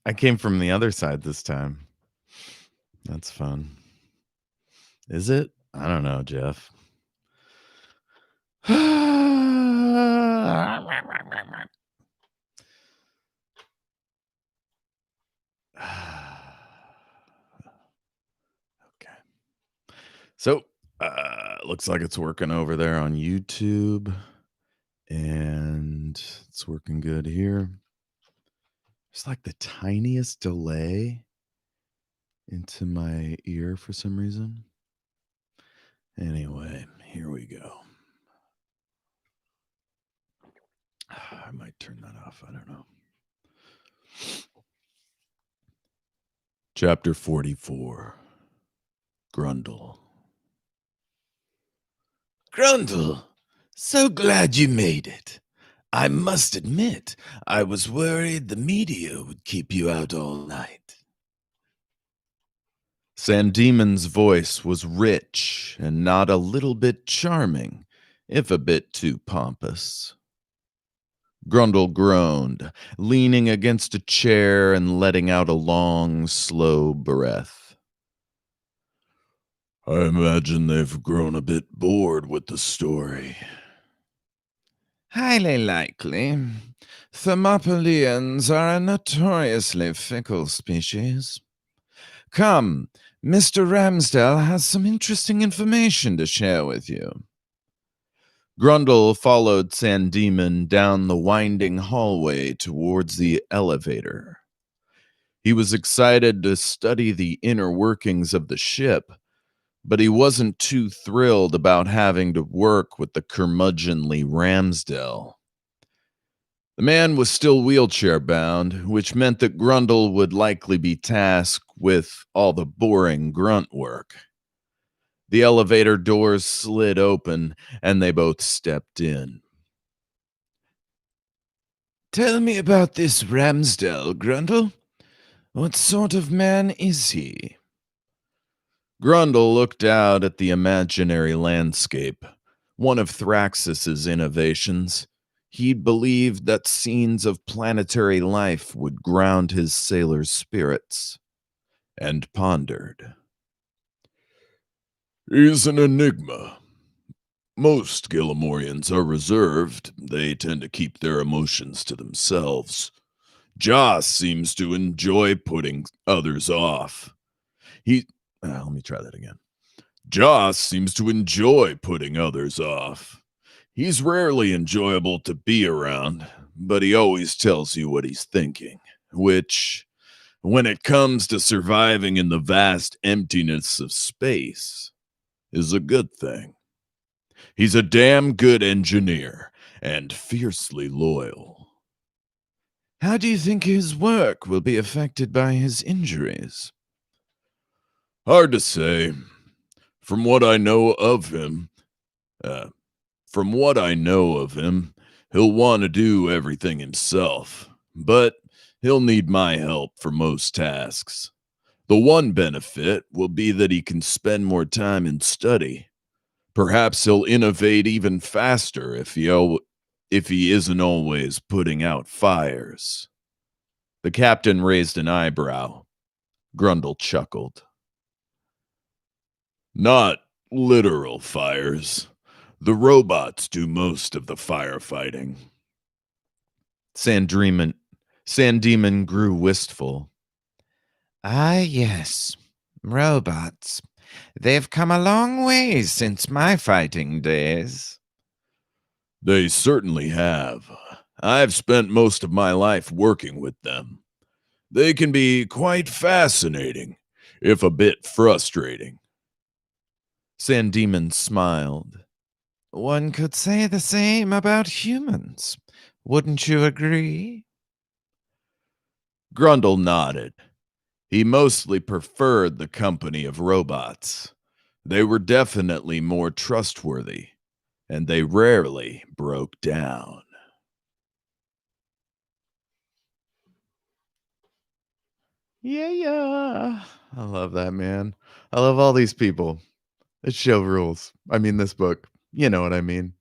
I came from the other side this time. That's fun. Is it? I don't know, Jeff. Okay. So, looks like it's working over there on YouTube, and it's working good here. There's like the tiniest delay into my ear for some reason. Anyway, here we go. I might turn that off. I don't know. Chapter 44. Grundle. Grundle, so glad you made it. I must admit, I was worried the meteor would keep you out all night. Sandemon's voice was rich and not a little bit charming, if a bit too pompous. Grundle groaned, leaning against a chair and letting out a long, slow breath. I imagine they've grown a bit bored with the story. Highly likely. Thermopolians are a notoriously fickle species. Come, Mr. Ramsdell has some interesting information to share with you. Grundle followed Sandemon down the winding hallway towards the elevator. He was excited to study the inner workings of the ship, but he wasn't too thrilled about having to work with the curmudgeonly Ramsdell. The man was still wheelchair-bound, which meant that Grundle would likely be tasked with all the boring grunt work. The elevator doors slid open, and they both stepped in. Tell me about this Ramsdell, Grundle. What sort of man is he? Grundle looked out at the imaginary landscape, one of Thraxis's innovations. He believed that scenes of planetary life would ground his sailor's spirits, and pondered. He's an enigma. Most Gillamorians are reserved. They tend to keep their emotions to themselves. Joss seems to enjoy putting others off. Let me try that again. Joss seems to enjoy putting others off. He's rarely enjoyable to be around, but he always tells you what he's thinking, which, when it comes to surviving in the vast emptiness of space, is a good thing. He's a damn good engineer and fiercely loyal. How do you think his work will be affected by his injuries? Hard to say. From what I know of him, he'll want to do everything himself, but he'll need my help for most tasks. The one benefit will be that he can spend more time in study. Perhaps he'll innovate even faster if he isn't always putting out fires. The captain raised an eyebrow. Grundle chuckled. Not literal fires. The robots do most of the firefighting. Sandemon grew wistful. Ah, yes. Robots. They've come a long way since my fighting days. They certainly have. I've spent most of my life working with them. They can be quite fascinating, if a bit frustrating. Sandemon smiled. One could say the same about humans. Wouldn't you agree? Grundle nodded. He mostly preferred the company of robots. They were definitely more trustworthy, and they rarely broke down. Yeah. I love that, man. I love all these people. This show rules. I mean, this book. You know what I mean.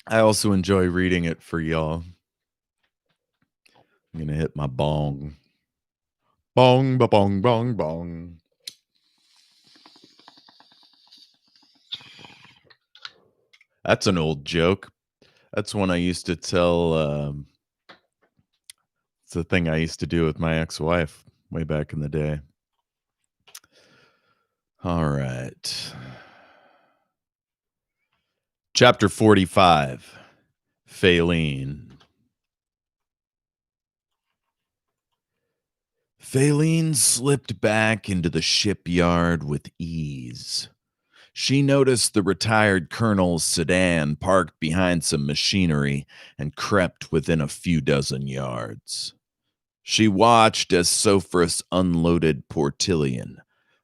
I also enjoy reading it for y'all. I'm gonna hit my bong. Bong, ba bong, bong, bong. That's an old joke. That's one I used to tell. It's a thing I used to do with my ex-wife way back in the day. All right. Chapter 45. Faline. Faline slipped back into the shipyard with ease. She noticed the retired colonel's sedan parked behind some machinery and crept within a few dozen yards. She watched as Sophris unloaded Portillion,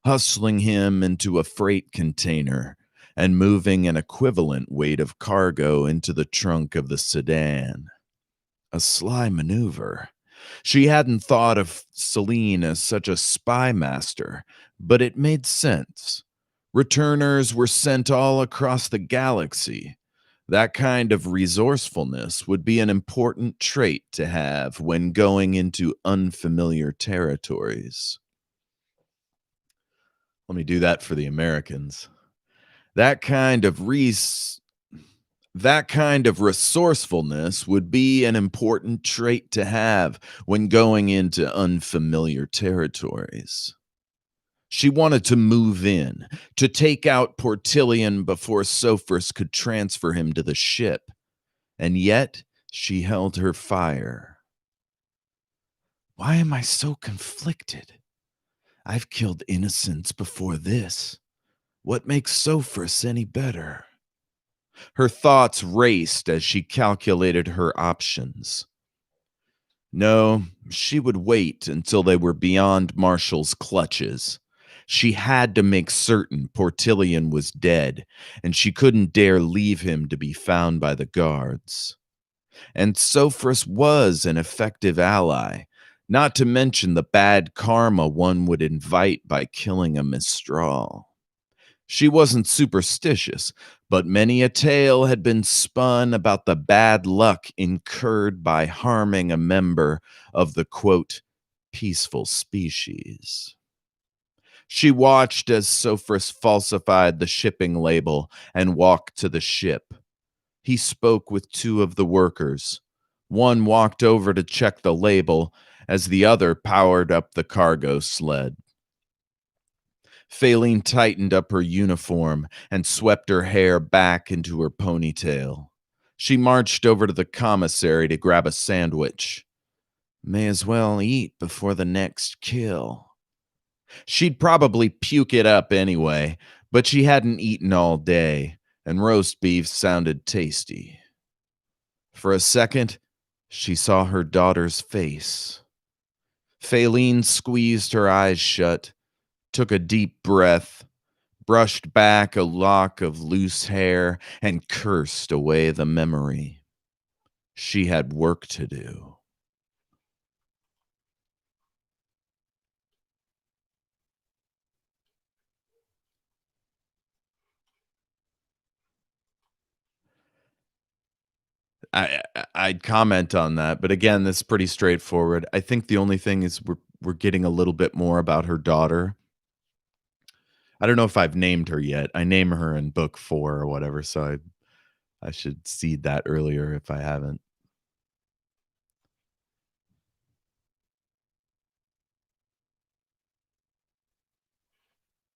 hustling him into a freight container and moving an equivalent weight of cargo into the trunk of the sedan. A sly maneuver. She hadn't thought of Celine as such a spy master, but it made sense. Returners were sent all across the galaxy. That kind of resourcefulness would be an important trait to have when going into unfamiliar territories. Let me do that for the Americans. That kind of that kind of resourcefulness would be an important trait to have when going into unfamiliar territories. She wanted to move in, to take out Portillion before Sophris could transfer him to the ship, and yet she held her fire. Why am I so conflicted? I've killed innocents before this. What makes Sophris any better? Her thoughts raced as she calculated her options. No, she would wait until they were beyond Marshall's clutches. She had to make certain Portillion was dead, and she couldn't dare leave him to be found by the guards. And Sophris was an effective ally, not to mention the bad karma one would invite by killing a Mistral. She wasn't superstitious, but many a tale had been spun about the bad luck incurred by harming a member of the, quote, peaceful species. She watched as Sophris falsified the shipping label and walked to the ship. He spoke with two of the workers. One walked over to check the label as the other powered up the cargo sled. Faline tightened up her uniform and swept her hair back into her ponytail. She marched over to the commissary to grab a sandwich. May as well eat before the next kill. She'd probably puke it up anyway, but she hadn't eaten all day, and roast beef sounded tasty. For a second, she saw her daughter's face. Faline squeezed her eyes shut, took a deep breath, brushed back a lock of loose hair, and cursed away the memory. She had work to do. I'd comment on that, but again, this is pretty straightforward. I think the only thing is we're getting a little bit more about her daughter. I don't know if I've named her yet. I name her in book 4 or whatever, so I should seed that earlier if I haven't.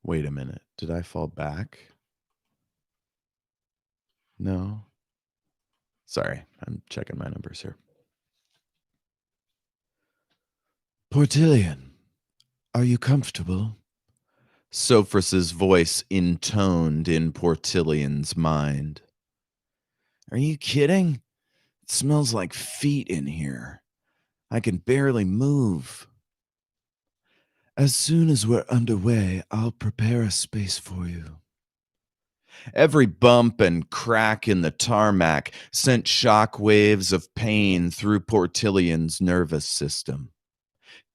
Wait a minute. Did I fall back? No. Sorry, I'm checking my numbers here. Portillion, are you comfortable? Sophris's voice intoned in Portillion's mind. Are you kidding? It smells like feet in here. I can barely move. As soon as we're underway, I'll prepare a space for you. Every bump and crack in the tarmac sent shock waves of pain through Portillion's nervous system.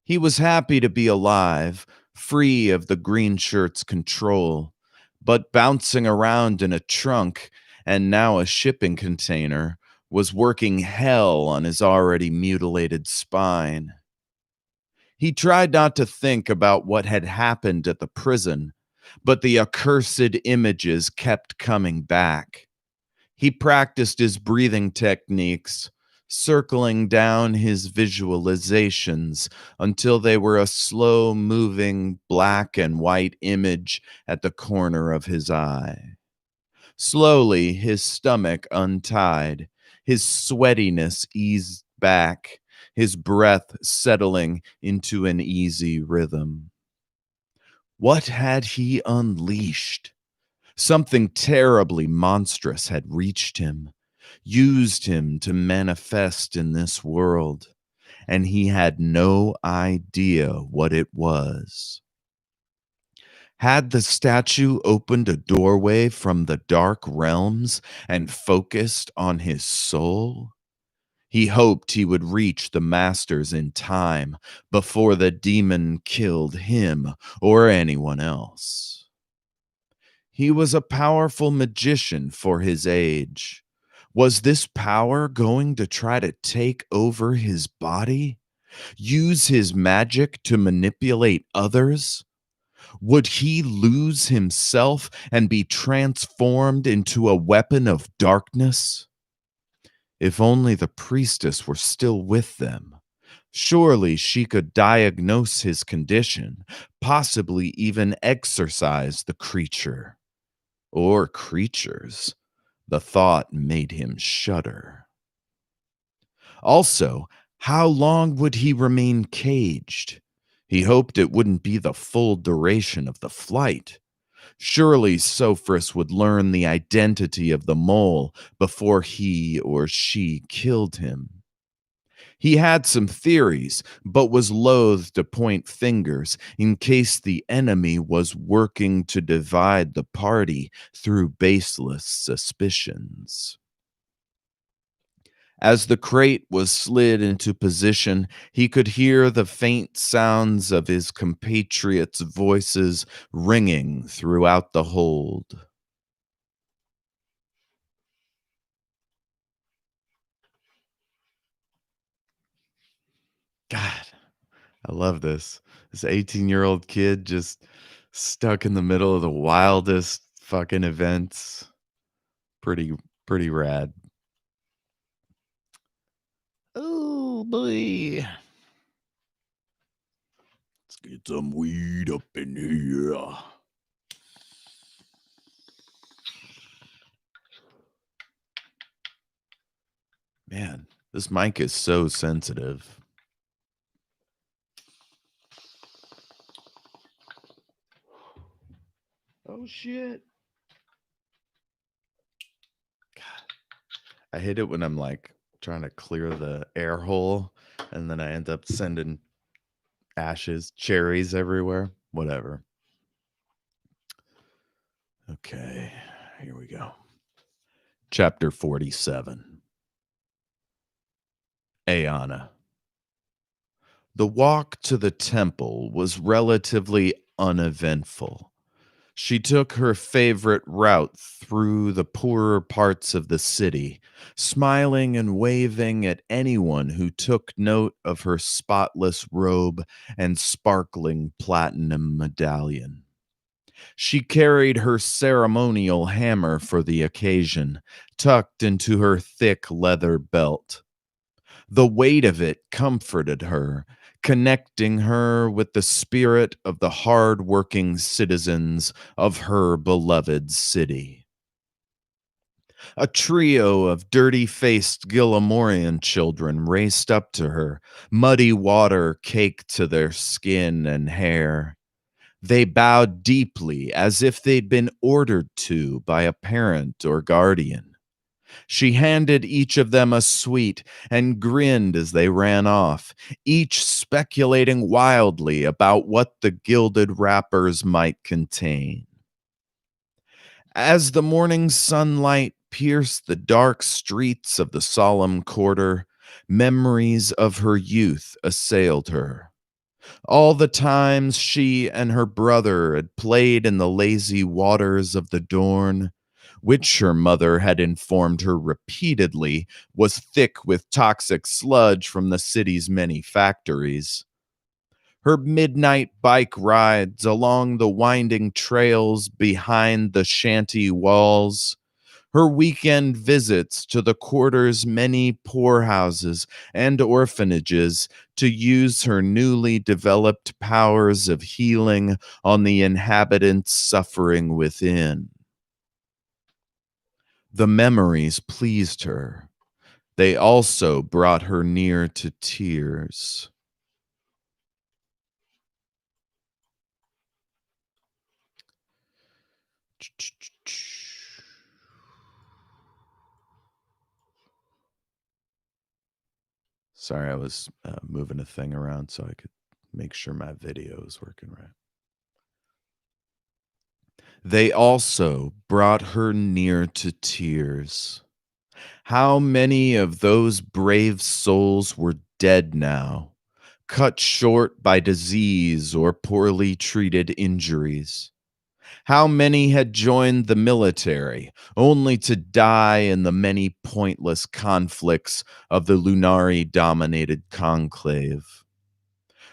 He was happy to be alive, free of the green shirt's control, but bouncing around in a trunk and now a shipping container was working hell on his already mutilated spine. He tried not to think about what had happened at the prison, but the accursed images kept coming back. He practiced his breathing techniques, circling down his visualizations until they were a slow moving black and white image at the corner of his eye. Slowly, his stomach untied, his sweatiness eased back, his breath settling into an easy rhythm. What had he unleashed? Something terribly monstrous had reached him, used him to manifest in this world, and he had no idea what it was. Had the statue opened a doorway from the dark realms and focused on his soul? He hoped he would reach the masters in time before the demon killed him or anyone else. He was a powerful magician for his age. Was this power going to try to take over his body? Use his magic to manipulate others? Would he lose himself and be transformed into a weapon of darkness? If only the priestess were still with them. Surely she could diagnose his condition, possibly even exorcise the creature. Or creatures. The thought made him shudder. Also, how long would he remain caged? He hoped it wouldn't be the full duration of the flight. Surely Sophris would learn the identity of the mole before he or she killed him. He had some theories, but was loath to point fingers in case the enemy was working to divide the party through baseless suspicions. As the crate was slid into position, he could hear the faint sounds of his compatriots' voices ringing throughout the hold. God, I love this. This 18-year-old kid just stuck in the middle of the wildest fucking events. Pretty, pretty rad. Oh boy. Let's get some weed up in here. Man, this mic is so sensitive. Oh shit. I hate it when I'm like trying to clear the air hole and then I end up sending ashes, cherries everywhere. Whatever. Okay, here we go. Chapter 47. Ayana. The walk to the temple was relatively uneventful. She took her favorite route through the poorer parts of the city, smiling and waving at anyone who took note of her spotless robe and sparkling platinum medallion. She carried her ceremonial hammer for the occasion, tucked into her thick leather belt. The weight of it comforted her, connecting her with the spirit of the hard-working citizens of her beloved city. A trio of dirty-faced Gillamorian children raced up to her, muddy water caked to their skin and hair. They bowed deeply as if they'd been ordered to by a parent or guardian. She handed each of them a sweet and grinned as they ran off, each speculating wildly about what the gilded wrappers might contain. As the morning sunlight pierced the dark streets of the solemn quarter, memories of her youth assailed her. All the times she and her brother had played in the lazy waters of the Dorne, which her mother had informed her repeatedly was thick with toxic sludge from the city's many factories. Her midnight bike rides along the winding trails behind the shanty walls, her weekend visits to the quarter's many poorhouses and orphanages to use her newly developed powers of healing on the inhabitants suffering within. The memories pleased her. They also brought her near to tears. Sorry, I was moving a thing around so I could make sure my video is working right. They also brought her near to tears. How many of those brave souls were dead now, cut short by disease or poorly treated injuries? How many had joined the military, only to die in the many pointless conflicts of the Lunari-dominated conclave?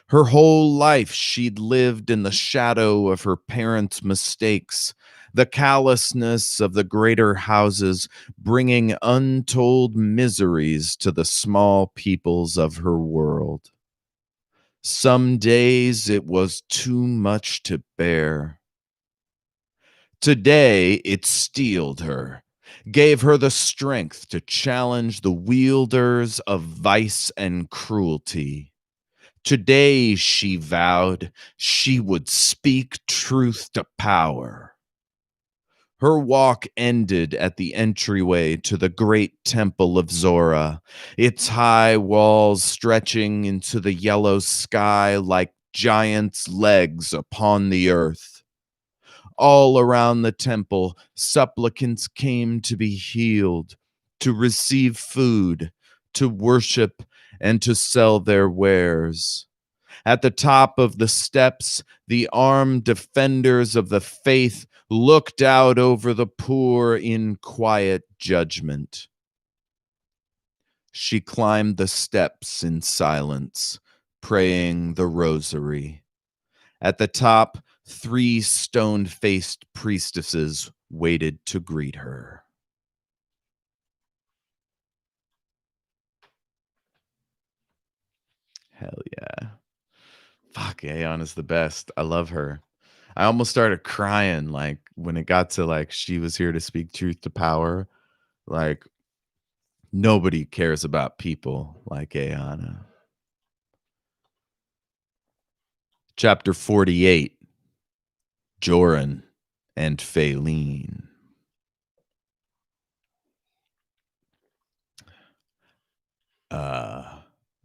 Her whole life she'd lived in the shadow of her parents' mistakes, the callousness of the greater houses bringing untold miseries to the small peoples of her world. Some days it was too much to bear. Today it steeled her, gave her the strength to challenge the wielders of vice and cruelty. Today, she vowed, she would speak truth to power. Her walk ended at the entryway to the great temple of Zora, its high walls stretching into the yellow sky like giants' legs upon the earth. All around the temple, supplicants came to be healed, to receive food, to worship, and to sell their wares. At the top of the steps, the armed defenders of the faith looked out over the poor in quiet judgment. She climbed the steps in silence, praying the rosary. At the top, 3 stone-faced priestesses waited to greet her. Hell yeah. Fuck, Aeon is the best. I love her. I almost started crying, like, when it got to, like, she was here to speak truth to power. Like, nobody cares about people like Aeon. Chapter 48, Joran and Faylene.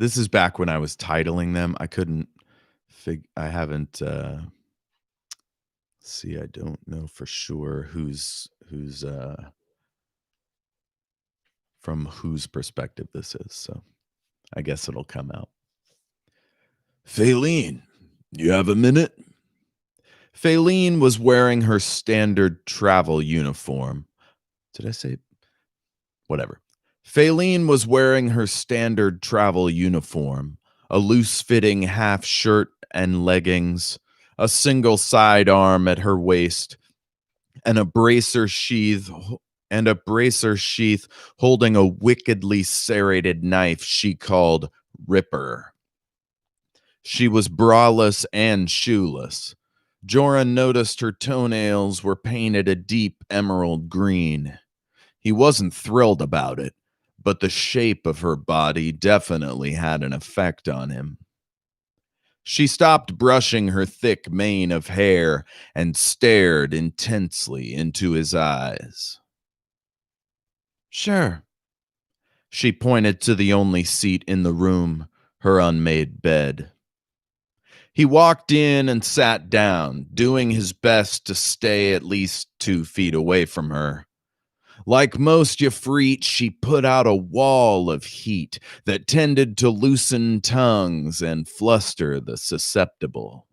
This is back when I was titling them. I couldn't I haven't see, I don't know for sure who's from whose perspective this is, so I guess it'll come out. Faylene, you have a minute? Faylene was wearing her standard travel uniform. Did I say? Whatever. Faylene was wearing her standard travel uniform, a loose-fitting half shirt and leggings, a single sidearm at her waist, and a bracer sheath holding a wickedly serrated knife she called Ripper. She was braless and shoeless. Joran noticed her toenails were painted a deep emerald green. He wasn't thrilled about it, but the shape of her body definitely had an effect on him. She stopped brushing her thick mane of hair and stared intensely into his eyes. Sure. She pointed to the only seat in the room, her unmade bed. He walked in and sat down, doing his best to stay at least 2 feet away from her. Like most Yafrit, she put out a wall of heat that tended to loosen tongues and fluster the susceptible.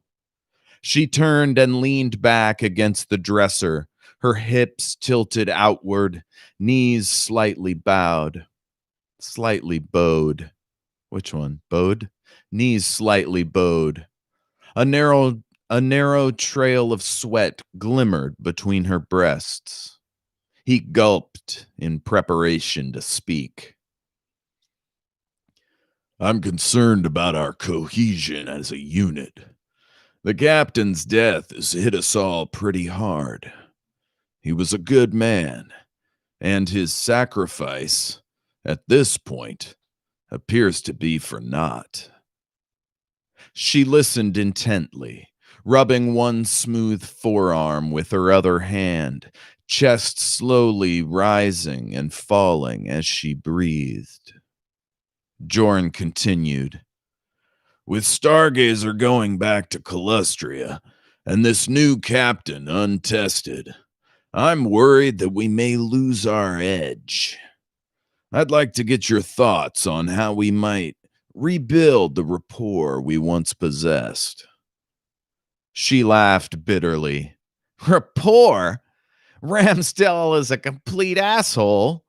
She turned and leaned back against the dresser, her hips tilted outward, knees slightly bowed. Which one? Bowed? Knees slightly bowed. A narrow a narrow trail of sweat glimmered between her breasts. He gulped in preparation to speak. I'm concerned about our cohesion as a unit. The captain's death has hit us all pretty hard. He was a good man, and his sacrifice, at this point, appears to be for naught. She listened intently, rubbing one smooth forearm with her other hand, chest slowly rising and falling as she breathed. Jorn continued, with Stargazer going back to Calustria, and this new captain untested, I'm worried that we may lose our edge. I'd like to get your thoughts on how we might rebuild the rapport we once possessed. She laughed bitterly. Rapport? Ramsdell is a complete asshole.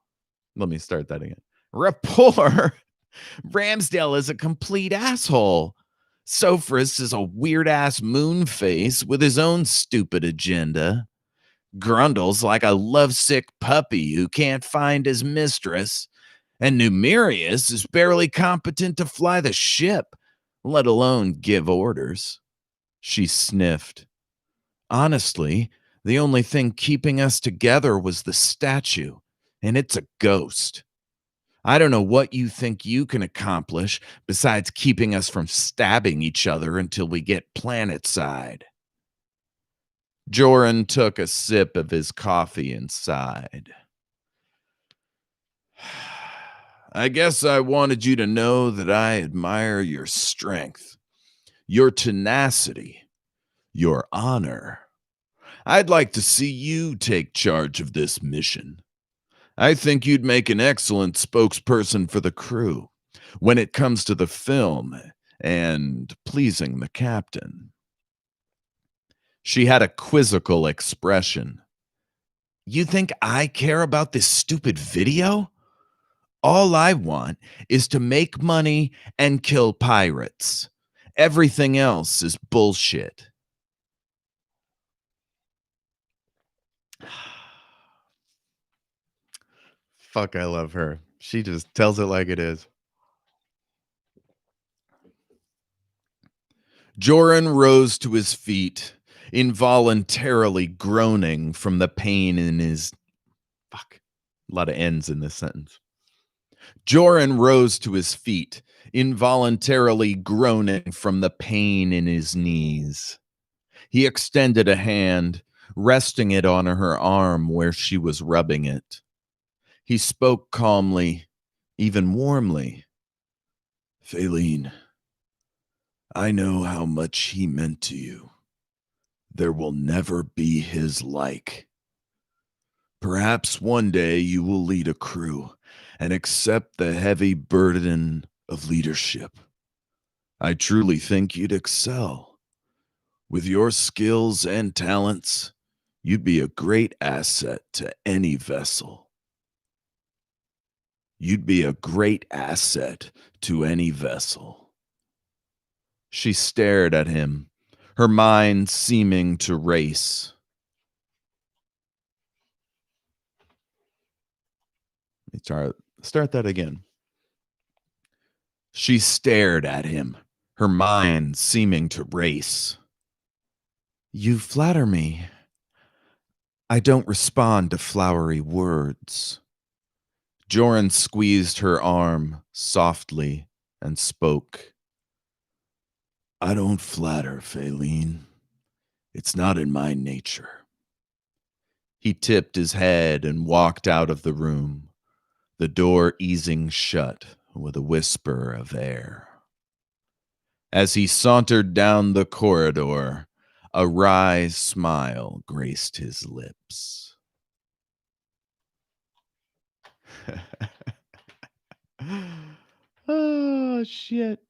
Let me start that again. Rapport? Ramsdell is a complete asshole. Sophris is a weird-ass moon face with his own stupid agenda. Grundle's like a lovesick puppy who can't find his mistress. And Numerius is barely competent to fly the ship, let alone give orders. She sniffed. Honestly, the only thing keeping us together was the statue, and it's a ghost. I don't know what you think you can accomplish besides keeping us from stabbing each other until we get planet-side. Joran took a sip of his coffee and sighed. I guess I wanted you to know that I admire your strength, your tenacity, your honor. I'd like to see you take charge of this mission. I think you'd make an excellent spokesperson for the crew when it comes to the film and pleasing the captain. She had a quizzical expression. You think I care about this stupid video? All I want is to make money and kill pirates. Everything else is bullshit. Fuck, I love her. She just tells it like it is. Joran rose to his feet, involuntarily groaning from the pain in his... Fuck. A lot of N's in this sentence. Joran rose to his feet, involuntarily groaning from the pain in his knees. He extended a hand, resting it on her arm where she was rubbing it. He spoke calmly, even warmly. Faline, I know how much he meant to you. There will never be his like. Perhaps one day you will lead a crew and accept the heavy burden of leadership. I truly think you'd excel. With your skills and talents, you'd be a great asset to any vessel. You'd be a great asset to any vessel. She stared at him, her mind seeming to race. Start that again. She stared at him, her mind seeming to race. You flatter me. I don't respond to flowery words. Joran squeezed her arm softly and spoke. I don't flatter, Faline. It's not in my nature. He tipped his head and walked out of the room, the door easing shut with a whisper of air. As he sauntered down the corridor, a wry smile graced his lips. Oh, shit.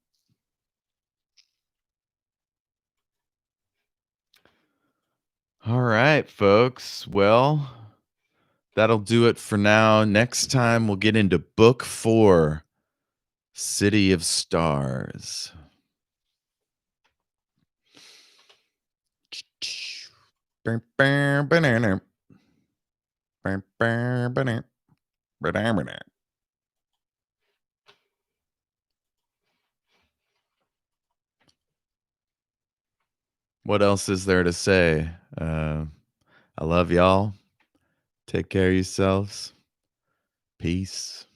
All right. right, folks. Well, that'll do it for now. Next time, we'll get into book 4, City of Stars. What else is there to say? I love y'all. Take care of yourselves. Peace.